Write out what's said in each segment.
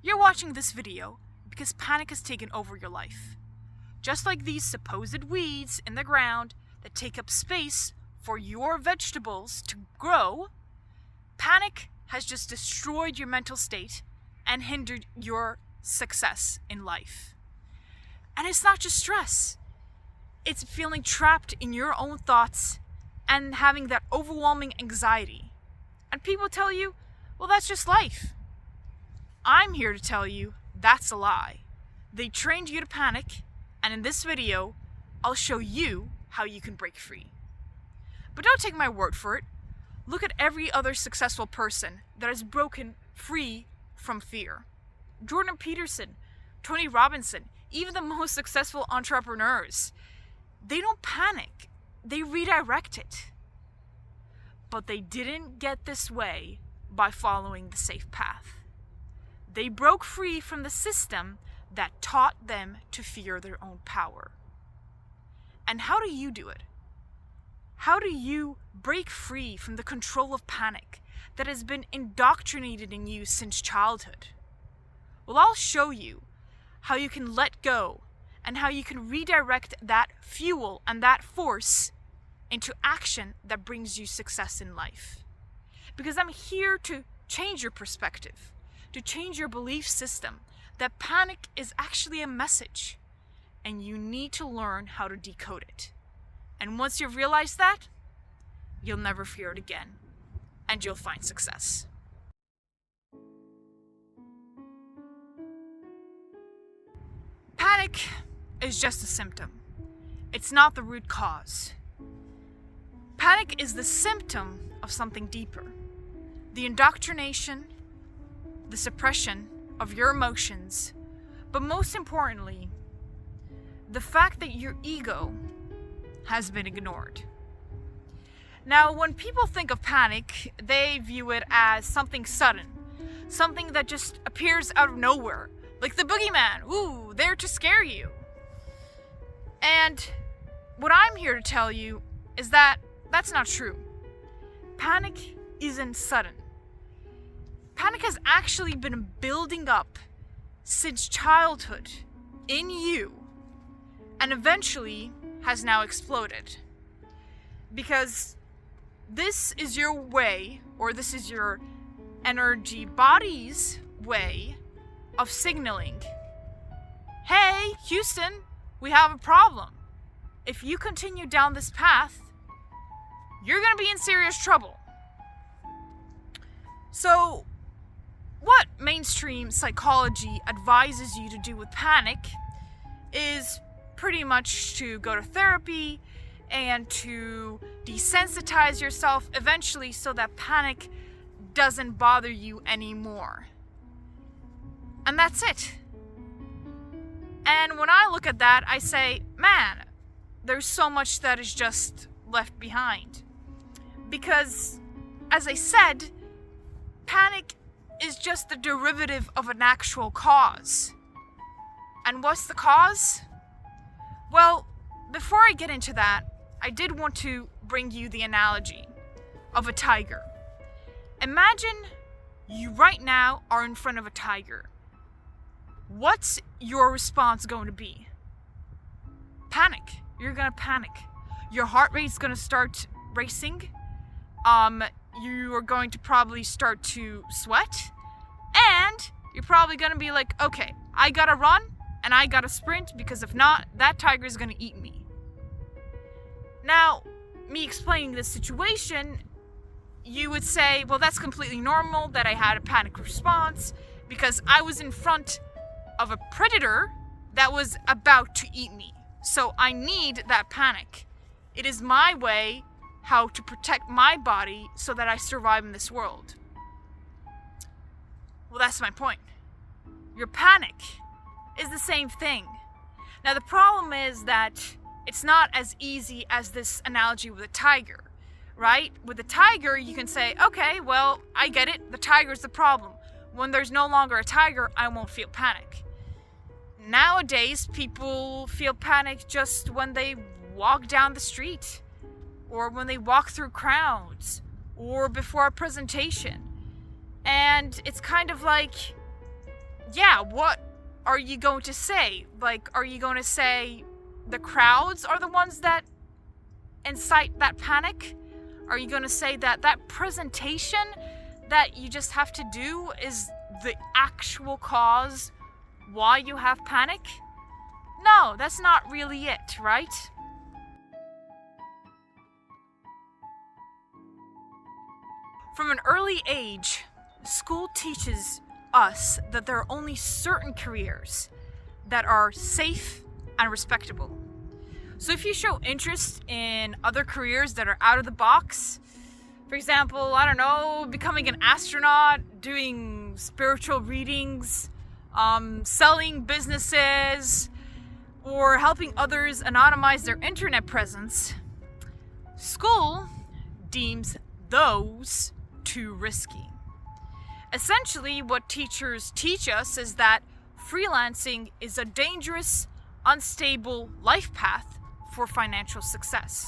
You're watching this video because panic has taken over your life. Just like these supposed weeds in the ground that take up space for your vegetables to grow, panic has just destroyed your mental state and hindered your success in life. And it's not just stress. It's feeling trapped in your own thoughts and having that overwhelming anxiety. And people tell you, well, that's just life. I'm here to tell you that's a lie. They trained you to panic, and in this video, I'll show you how you can break free. But don't take my word for it. Look at every other successful person that has broken free from fear. Jordan Peterson, Tony Robbins, even the most successful entrepreneurs. They don't panic. They redirect it. But they didn't get this way by following the safe path. They broke free from the system that taught them to fear their own power. And how do you do it? How do you break free from the control of panic that has been indoctrinated in you since childhood? Well, I'll show you how you can let go and how you can redirect that fuel and that force into action that brings you success in life. Because I'm here to change your perspective, to change your belief system that panic is actually a message and you need to learn how to decode it. And once you've realized that, you'll never fear it again and you'll find success. Panic is just a symptom. It's not the root cause. Panic is the symptom of something deeper. The indoctrination, the suppression of your emotions, but most importantly, the fact that your ego has been ignored. Now, when people think of panic, they view it as something sudden, something that just appears out of nowhere, like the boogeyman, there to scare you. And what I'm here to tell you is that that's not true. Panic isn't sudden. Panic has actually been building up since childhood in you and eventually has now exploded. Because this is your way, or this is your energy body's way of signaling, hey, Houston, we have a problem. If you continue down this path, you're going to be in serious trouble. So, what mainstream psychology advises you to do with panic is pretty much to go to therapy and to desensitize yourself eventually so that panic doesn't bother you anymore. And that's it. And when I look at that, I say, man, there's so much that is just left behind. Because, as I said, panic is just the derivative of an actual cause. And what's the cause? Well, before I get into that, I did want to bring you the analogy of a tiger. Imagine you right now are in front of a tiger. What's your response going to be? Panic. You're going to panic. Your heart rate's going to start racing. You are going to probably start to sweat. And you're probably going to be like, okay, I gotta run and I gotta sprint because if not, that tiger is going to eat me. Now, me explaining this situation, you would say, well, that's completely normal that I had a panic response because I was in front of a predator that was about to eat me. So I need that panic. It is my way how to protect my body so that I survive in this world. Well, that's my point. Your panic is the same thing. Now, the problem is that it's not as easy as this analogy with a tiger, right? With a tiger, you can say, okay, well, I get it. The tiger's the problem. When there's no longer a tiger, I won't feel panic. Nowadays, people feel panic just when they walk down the street, or when they walk through crowds, or before a presentation. And it's kind of like yeah, what are you going to say? Like, are you going to say the crowds are the ones that incite that panic? Are you going to say that that presentation that you just have to do is the actual cause why you have panic? No, that's not really it, right? From an early age, school teaches us that there are only certain careers that are safe and respectable. So if you show interest in other careers that are out of the box, for example, I don't know, becoming an astronaut, doing spiritual readings, selling businesses, or helping others anonymize their internet presence, school deems those too risky. Essentially, what teachers teach us is that freelancing is a dangerous, unstable life path for financial success.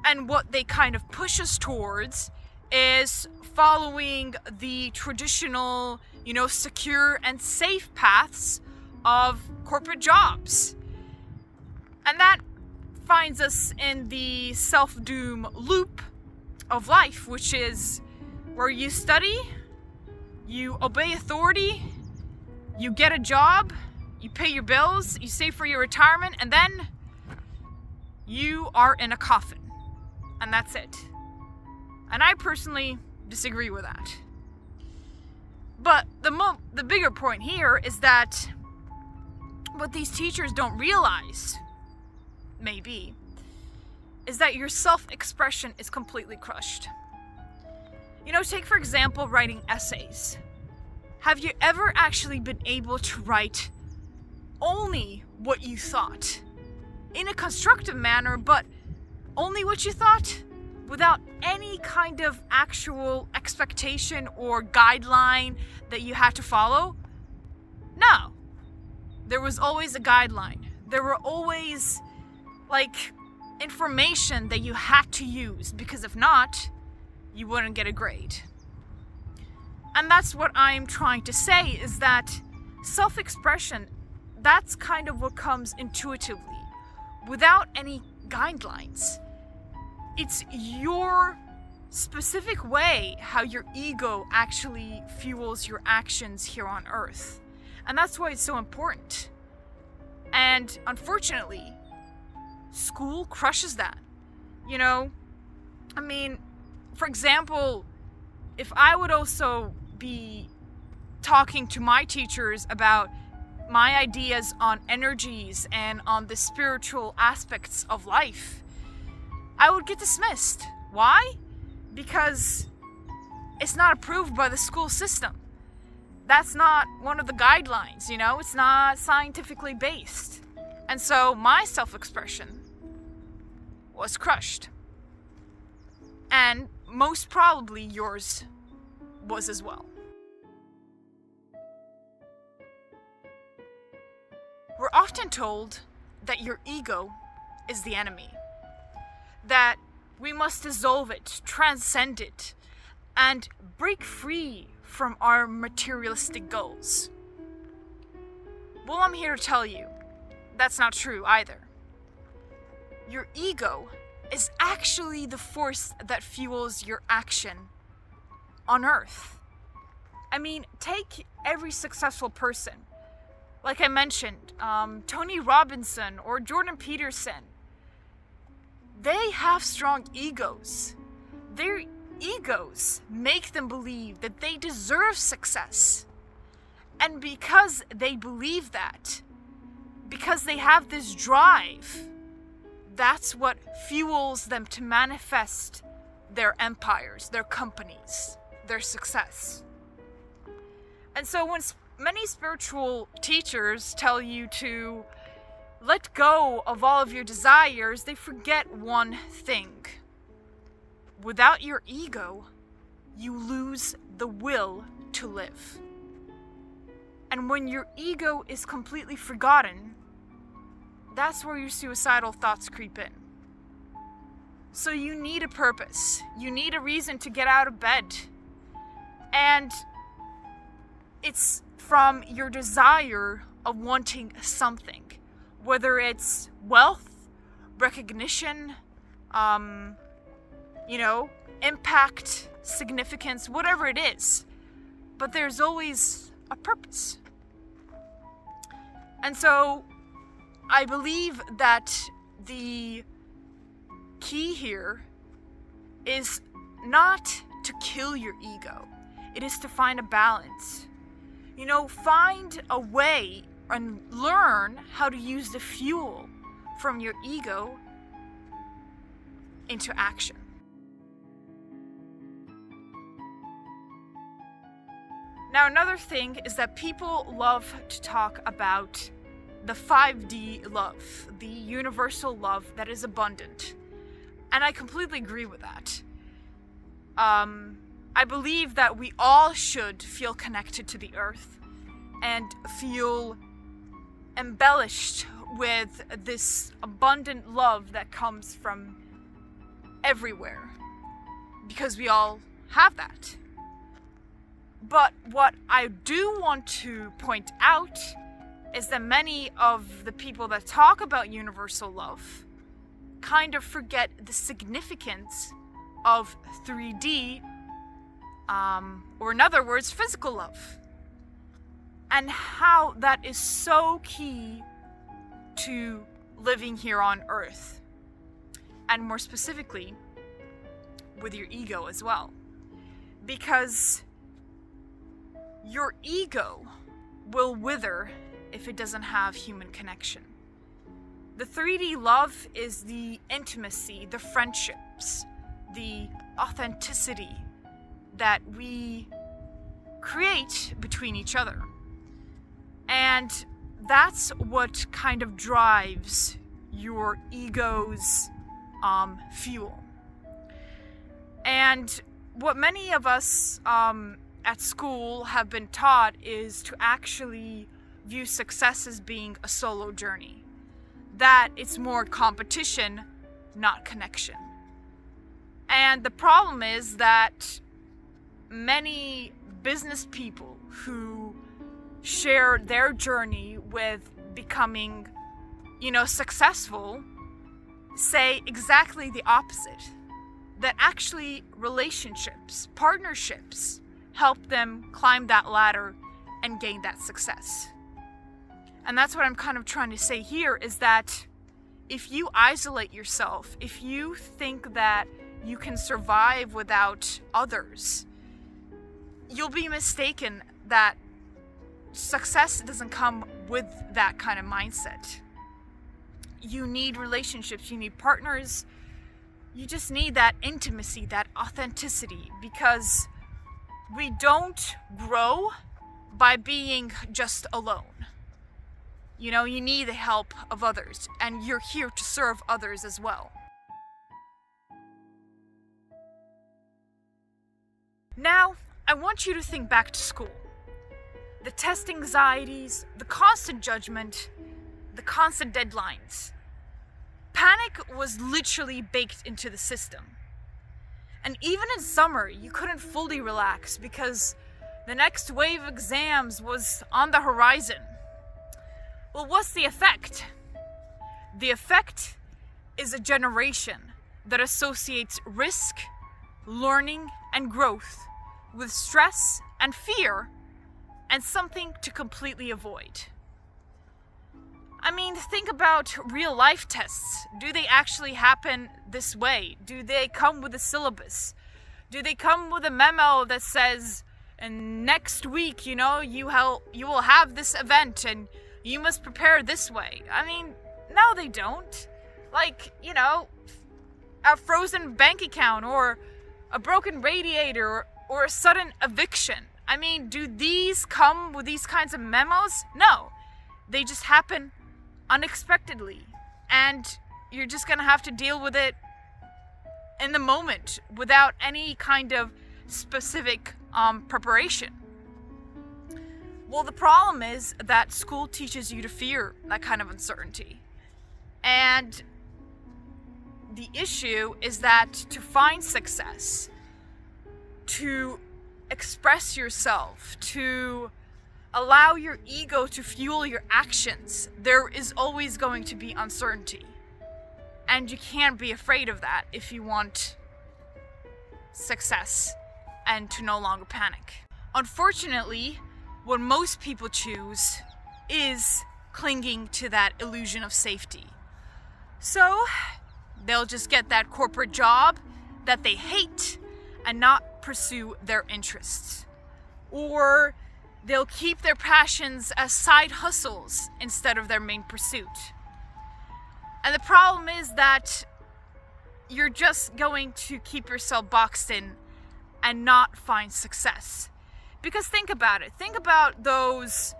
And what they kind of push us towards is following the traditional, secure and safe paths of corporate jobs. And that finds us in the self-doom loop of life, which is where you study, you obey authority, you get a job, you pay your bills, you save for your retirement, and then you are in a coffin. And that's it. And I personally disagree with that. But the bigger point here is that what these teachers don't realize, maybe, is that your self-expression is completely crushed. Take for example writing essays. Have you ever actually been able to write only what you thought? In a constructive manner, but only what you thought? Without any kind of actual expectation or guideline that you had to follow? No. There was always a guideline. There were always, information that you had to use, because if not, you wouldn't get a grade. And that's what I'm trying to say, is that self-expression, that's kind of what comes intuitively, without any guidelines. It's your specific way how your ego actually fuels your actions here on Earth. And that's why it's so important. And unfortunately, school crushes that. For example, if I would also be talking to my teachers about my ideas on energies and on the spiritual aspects of life, I would get dismissed. Why? Because it's not approved by the school system. That's not one of the guidelines, it's not scientifically based. And so my self-expression was crushed. And most probably yours was as well. We're often told that your ego is the enemy, that we must dissolve it, transcend it, and break free from our materialistic goals. Well, I'm here to tell you, that's not true either. Your ego is actually the force that fuels your action on Earth. Take every successful person. Like I mentioned, Tony Robinson or Jordan Peterson. They have strong egos. Their egos make them believe that they deserve success. And because they believe that, because they have this drive, that's what fuels them to manifest their empires, their companies, their success. And so when many spiritual teachers tell you to let go of all of your desires, they forget one thing. Without your ego, you lose the will to live. And when your ego is completely forgotten, that's where your suicidal thoughts creep in. So you need a purpose. You need a reason to get out of bed. And it's from your desire of wanting something, whether it's wealth, recognition, impact, significance, whatever it is. But there's always a purpose. And so I believe that the key here is not to kill your ego. It is to find a balance. Find a way and learn how to use the fuel from your ego into action. Now, another thing is that people love to talk about the 5D love, the universal love that is abundant. And I completely agree with that. I believe that we all should feel connected to the earth and feel embellished with this abundant love that comes from everywhere, because we all have that. But what I do want to point out is that many of the people that talk about universal love kind of forget the significance of 3D, or in other words, physical love, and how that is so key to living here on Earth, and more specifically with your ego as well, because your ego will wither if it doesn't have human connection. The 3D love is the intimacy, the friendships, the authenticity that we create between each other. And that's what kind of drives your ego's fuel. And what many of us at school have been taught is to actually view success as being a solo journey. That it's more competition, not connection. And the problem is that many business people who share their journey with becoming, successful say exactly the opposite. That actually relationships, partnerships, help them climb that ladder and gain that success. And that's what I'm kind of trying to say here, is that if you isolate yourself, if you think that you can survive without others, you'll be mistaken that success doesn't come with that kind of mindset. You need relationships, you need partners, you just need that intimacy, that authenticity, because we don't grow by being just alone. You need the help of others, and you're here to serve others as well. Now, I want you to think back to school. The test anxieties, the constant judgment, the constant deadlines. Panic was literally baked into the system. And even in summer, you couldn't fully relax because the next wave of exams was on the horizon. Well, what's the effect? The effect is a generation that associates risk, learning, and growth with stress and fear and something to completely avoid. I mean, think about real life tests. Do they actually happen this way? Do they come with a syllabus? Do they come with a memo that says, and next week, you will have this event and you must prepare this way? I mean, no, they don't. Like, a frozen bank account or a broken radiator or a sudden eviction. I mean, do these come with these kinds of memos? No. They just happen unexpectedly. And you're just going to have to deal with it in the moment without any kind of specific preparation. Well, the problem is that school teaches you to fear that kind of uncertainty. And the issue is that to find success, to express yourself, to allow your ego to fuel your actions, there is always going to be uncertainty. And you can't be afraid of that if you want success and to no longer panic. Unfortunately, what most people choose is clinging to that illusion of safety. So they'll just get that corporate job that they hate and not pursue their interests. Or they'll keep their passions as side hustles instead of their main pursuit. And the problem is that you're just going to keep yourself boxed in and not find success. Because think about it. Think about those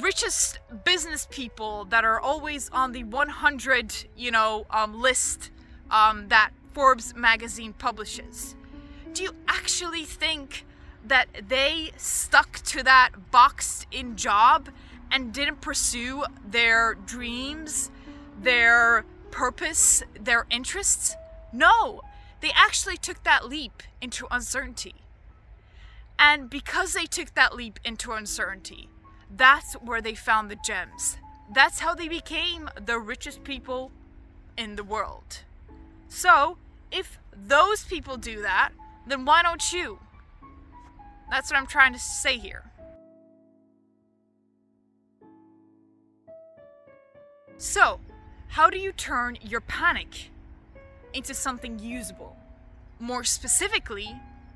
richest business people that are always on the 100, list that Forbes magazine publishes. Do you actually think that they stuck to that boxed in job and didn't pursue their dreams, their purpose, their interests? No, they actually took that leap into uncertainty. And because they took that leap into uncertainty, that's where they found the gems. That's how they became the richest people in the world. So, if those people do that, then why don't you? That's what I'm trying to say here. So, how do you turn your panic into something usable? More specifically,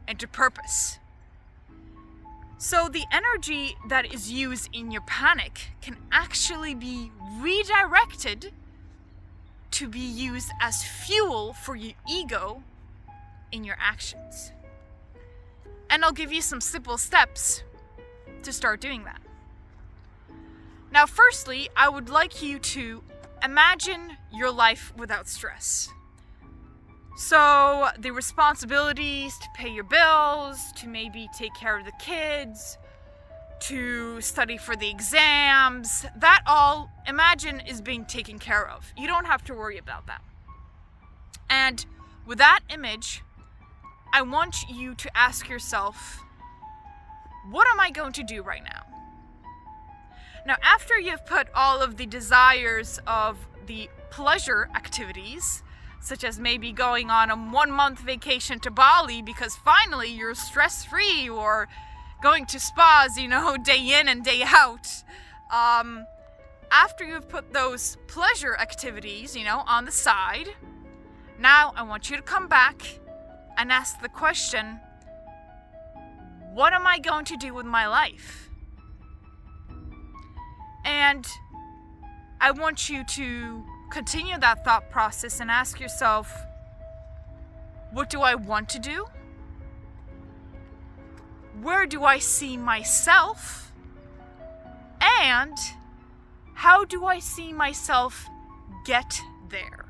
into purpose. So the energy that is used in your panic can actually be redirected to be used as fuel for your ego in your actions. And I'll give you some simple steps to start doing that. Now, firstly, I would like you to imagine your life without stress. So the responsibilities to pay your bills, to maybe take care of the kids, to study for the exams, that all, imagine, is being taken care of. You don't have to worry about that. And with that image, I want you to ask yourself, what am I going to do right now? Now, after you've put all of the desires of the pleasure activities, such as maybe going on a 1-month vacation to Bali because finally you're stress-free, or going to spas, day in and day out. After you've put those pleasure activities, on the side, now I want you to come back and ask the question, what am I going to do with my life? And I want you to continue that thought process and ask yourself, what do I want to do? Where do I see myself? And how do I see myself get there?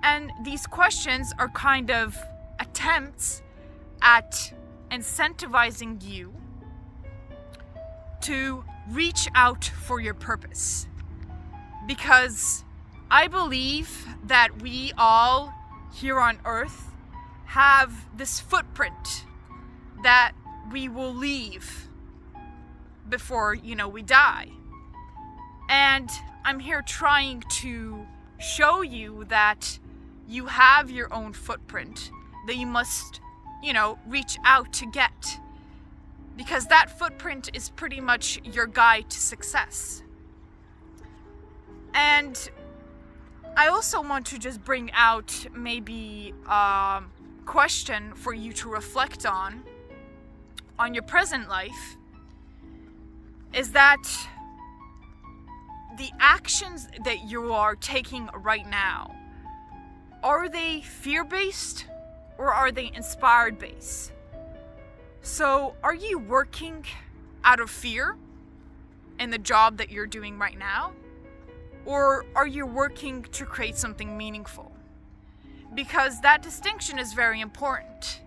And these questions are kind of attempts at incentivizing you to reach out for your purpose. Because I believe that we all here on Earth have this footprint that we will leave before, we die. And I'm here trying to show you that you have your own footprint that you must, reach out to get. Because that footprint is pretty much your guide to success. And I also want to just bring out maybe a question for you to reflect on your present life, is that the actions that you are taking right now, are they fear-based or are they inspired-based? So are you working out of fear in the job that you're doing right now? Or are you working to create something meaningful? Because that distinction is very important.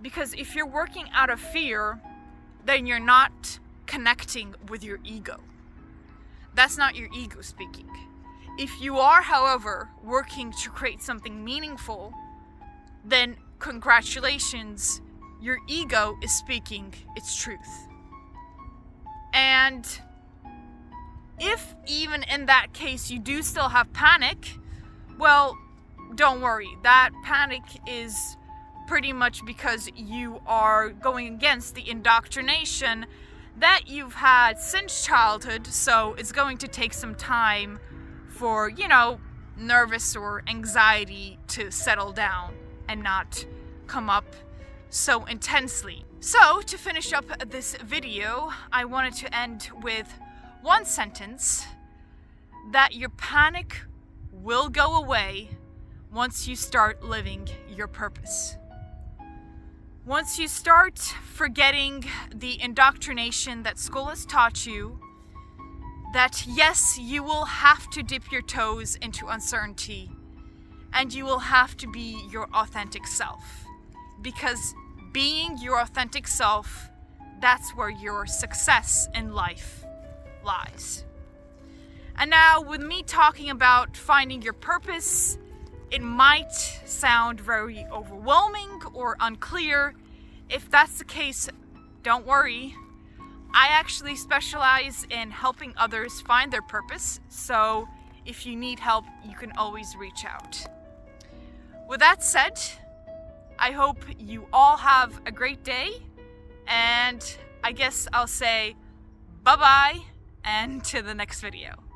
Because if you're working out of fear, then you're not connecting with your ego. That's not your ego speaking. If you are, however, working to create something meaningful, then congratulations, your ego is speaking its truth. And if even in that case you do still have panic, well, don't worry. That panic is pretty much because you are going against the indoctrination that you've had since childhood, so it's going to take some time for, nervous or anxiety to settle down and not come up so intensely. So, to finish up this video, I wanted to end with one sentence: that your panic will go away once you start living your purpose. Once you start forgetting the indoctrination that school has taught you, that yes, you will have to dip your toes into uncertainty, and you will have to be your authentic self. Because being your authentic self, that's where your success in life lies. And now, with me talking about finding your purpose, it might sound very overwhelming or unclear. If that's the case, don't worry. I actually specialize in helping others find their purpose, so if you need help, you can always reach out. With that said, I hope you all have a great day, and I guess I'll say bye-bye and to the next video.